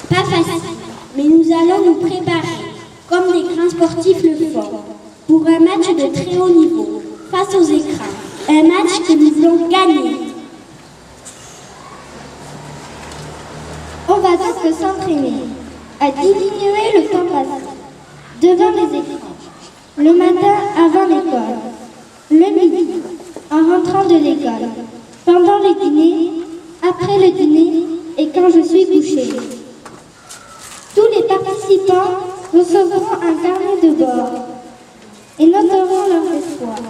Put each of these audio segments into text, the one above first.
Pas facile, mais nous allons nous préparer, comme des grands sportifs le font, pour un match de très haut niveau, face aux écrans. Un match que nous voulons gagner. On va donc s'entraîner à diminuer le temps passé devant les écrans. Le matin avant l'école, le midi, en rentrant de l'école, pendant le dîner, après le dîner et quand je suis couchée. Tous les participants recevront un carnet de bord et noteront leurs espoirs.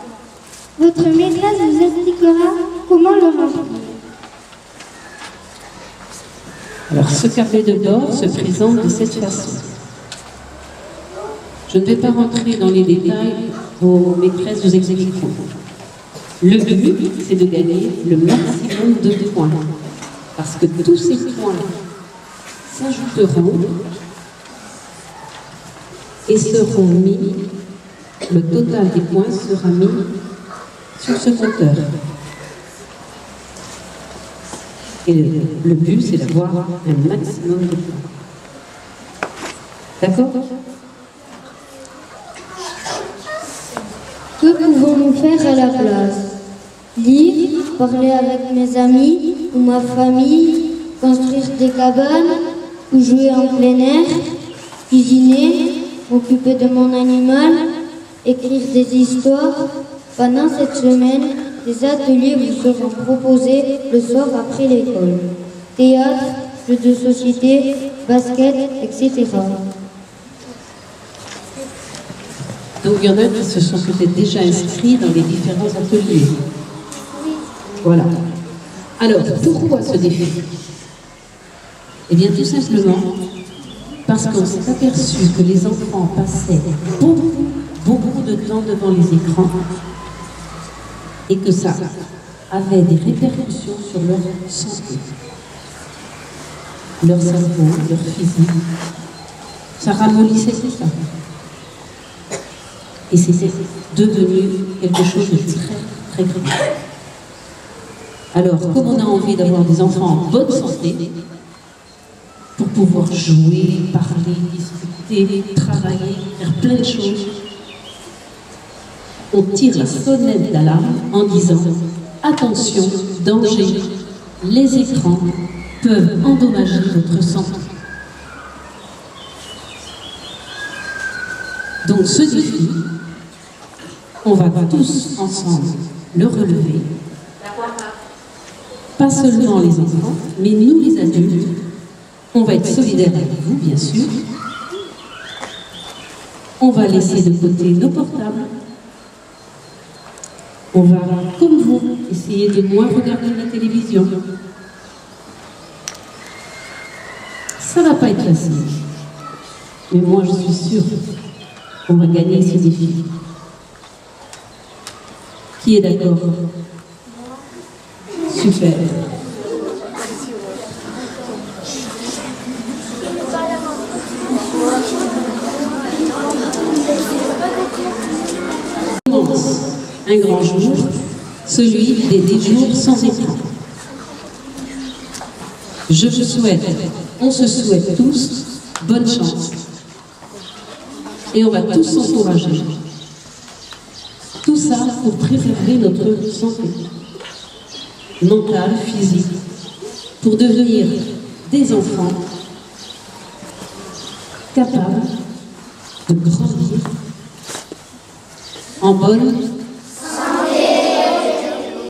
Votre maîtresse vous expliquera comment le remplir. Alors, ce carnet de bord se présente de cette façon. Je ne vais pas rentrer dans les détails, vos maîtresses vous expliqueront. Le but, c'est de gagner le maximum de points. Parce que tous ces points s'ajouteront et seront mis, le total des points sera mis sur ce compteur. Et le but, c'est d'avoir un maximum de points. D'accord ? Que pouvons-nous faire à la place? Lire, parler avec mes amis ou ma famille, construire des cabanes ou jouer en plein air, cuisiner, m'occuper de mon animal, écrire des histoires. Pendant cette semaine, des ateliers vous seront proposés le soir après l'école. Théâtre, jeux de société, basket, etc. Donc il y en a qui se sont peut-être déjà inscrits dans les différents ateliers. Voilà. Alors, pourquoi ce défi? Eh bien, tout simplement parce qu'on s'est aperçu que les enfants passaient beaucoup de temps devant les écrans et que ça avait des répercussions sur leur santé, leur cerveau, leur physique. Ça ramollissait tout ça. Et c'était devenu quelque chose de très grave. Alors, comme on a envie d'avoir des enfants en bonne santé, pour pouvoir jouer, parler, discuter, travailler, faire plein de choses, on tire la sonnette d'alarme en disant « Attention, danger, les écrans peuvent endommager votre santé ». Donc ce défi, on va tous ensemble le relever. Pas seulement les enfants, mais nous les adultes, on va être solidaires avec vous, bien sûr. On va laisser de côté nos portables. On va, comme vous, essayer de moins regarder la télévision. Ça va pas être facile. Mais moi, je suis sûre qu'on va gagner ce défi. Qui est d'accord? Super. Un grand jour, celui des jours sans écran. Je vous souhaite, on se souhaite tous, bonne chance. Et on va tous s'encourager. Tout ça pour préserver notre santé mentale, physique, pour devenir des enfants capables de grandir en bonne